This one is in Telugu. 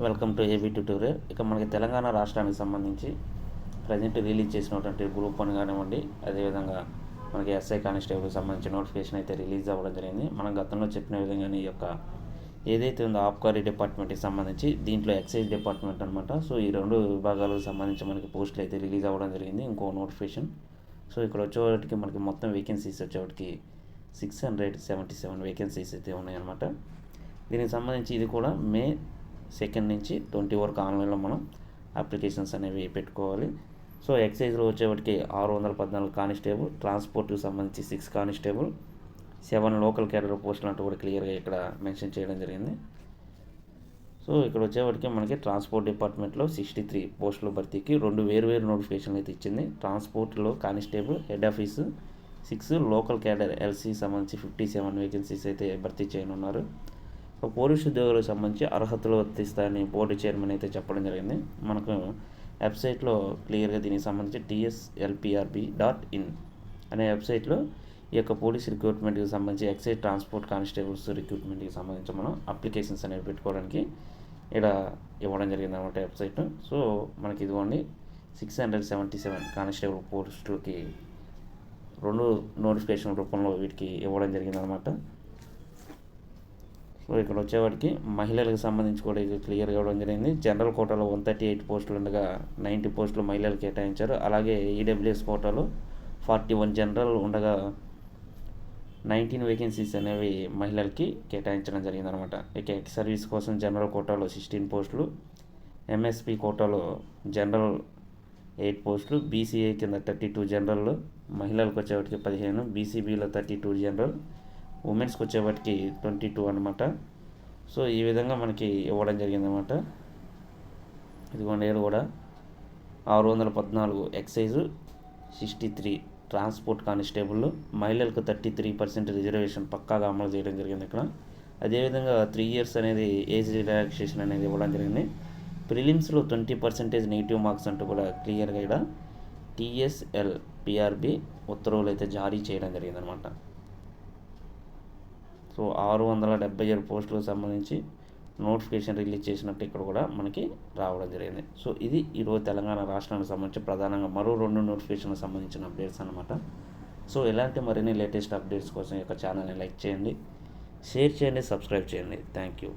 Welcome to AB tutorial. ఇక మనకి తెలంగాణ రాష్ట్రానికి సంబంధించి ప్రజెంట్ రిలీజ్ చేసినటువంటి గ్రూప్ 1 కానివ్వండి, అదేవిధంగా మనకి ఎస్ఐ కానిస్టేబుల్కి సంబంధించి నోటిఫికేషన్ అయితే రిలీజ్ అవ్వడం జరిగింది. మనం గతంలో చెప్పిన విధంగానే ఈ యొక్క ఏదైతే ఉందో ఆబ్కారీ డిపార్ట్మెంట్కి సంబంధించి దీంట్లో ఎక్సైజ్ డిపార్ట్మెంట్ అనమాట. సో ఈ రెండు విభాగాలకు సంబంధించి మనకి పోస్టులు అయితే రిలీజ్ అవ్వడం జరిగింది. ఇంకో నోటిఫికేషన్. సో ఇక్కడ వచ్చేవాటికి మనకి మొత్తం వేకెన్సీస్ వచ్చేవాటికి 677 వేకెన్సీస్ అయితే ఉన్నాయన్నమాట. దీనికి సంబంధించి ఇది కూడా మే 2 నుంచి 20 వరకు ఆన్లైన్లో మనం అప్లికేషన్స్ అనేవి పెట్టుకోవాలి. సో ఎక్సైజ్లో వచ్చేవాటికి 614 కానిస్టేబుల్, ట్రాన్స్పోర్ట్కి సంబంధించి 6 కానిస్టేబుల్, 7 లోకల్ క్యాడర్ పోస్టులు అంటూ కూడా క్లియర్గా ఇక్కడ మెన్షన్ చేయడం జరిగింది. సో ఇక్కడ వచ్చేవాటికి మనకి ట్రాన్స్పోర్ట్ డిపార్ట్మెంట్లో 63 పోస్టుల భర్తీకి 2 వేరు నోటిఫికేషన్లు అయితే ఇచ్చింది. ట్రాన్స్పోర్ట్లో constable head office 6, local cadre LC సంబంధించి 57 వేకెన్సీస్ అయితే భర్తీ చేయనున్నారు. సో పోలీసు ఉద్యోగులకు సంబంధించి అర్హతలు వర్తిస్తాయని బోర్డు చైర్మన్ అయితే చెప్పడం జరిగింది. మనకు వెబ్సైట్లో క్లియర్గా దీనికి సంబంధించి TSPSC.in అనే వెబ్సైట్లో ఈ యొక్క పోలీస్ రిక్రూట్మెంట్కి సంబంధించి ఎక్సైజ్, ట్రాన్స్పోర్ట్, కానిస్టేబుల్స్ రిక్రూట్మెంట్కి సంబంధించి మనం అప్లికేషన్స్ అనేవి పెట్టుకోవడానికి ఇక్కడ ఇవ్వడం జరిగింది అన్నమాట వెబ్సైట్. సో మనకి ఇదిగోండి 677 కానిస్టేబుల్ పోస్టులకి 2 నోటిఫికేషన్ రూపంలో వీటికి ఇవ్వడం జరిగింది అనమాట. సో ఇక్కడ వచ్చేవాడికి మహిళలకు సంబంధించి కూడా ఇది క్లియర్గా ఇవ్వడం జరిగింది. జనరల్ కోటాలో 138 పోస్టులు ఉండగా 90 పోస్టులు మహిళలకు కేటాయించారు. అలాగే ఈడబ్ల్యూఎస్ కోటాలో 41 జనరల్ ఉండగా 19 వేకెన్సీస్ అనేవి మహిళలకి కేటాయించడం జరిగిందనమాట. ఇక ఎక్స్ సర్వీస్ కోసం జనరల్ కోటాలో 16 పోస్టులు, ఎంఎస్పి కోటాలో జనరల్ 8 పోస్టులు, బీసీఏ కింద 32 జనరల్, మహిళలకు వచ్చేవాటికి 15, బీసీబీలో 32 జనరల్, ఉమెన్స్కి వచ్చేవాటికి 22 అనమాట. సో ఈ విధంగా మనకి ఇవ్వడం జరిగిందనమాట. ఇదిగోండి ఏడు కూడా 614 ఎక్సైజు, 63 ట్రాన్స్పోర్ట్ కానిస్టేబుల్, మహిళలకు 33% రిజర్వేషన్ పక్కాగా అమలు చేయడం జరిగింది ఇక్కడ. అదేవిధంగా 3 years అనేది ఏజ్ రిలాక్సేషన్ అనేది ఇవ్వడం జరిగింది. ప్రిలిమ్స్లో 20% నెగిటివ్ మార్క్స్ అంటూ కూడా క్లియర్గా ఇక్కడ TSPSC ఉత్తర్వులు అయితే జారీ చేయడం జరిగిందనమాట. సో 677 పోస్టులకు సంబంధించి నోటిఫికేషన్ రిలీజ్ చేసినట్టు ఇక్కడ కూడా మనకి రావడం జరిగింది. సో ఇది ఈరోజు తెలంగాణ రాష్ట్రానికి సంబంధించి ప్రధానంగా మరో 2 నోటిఫికేషన్లకు సంబంధించిన అప్డేట్స్ అనమాట. సో ఇలాంటి మరిన్ని లేటెస్ట్ అప్డేట్స్ కోసం ఈ యొక్క ఛానల్ని లైక్ చేయండి, షేర్ చేయండి, సబ్స్క్రైబ్ చేయండి. Thank you.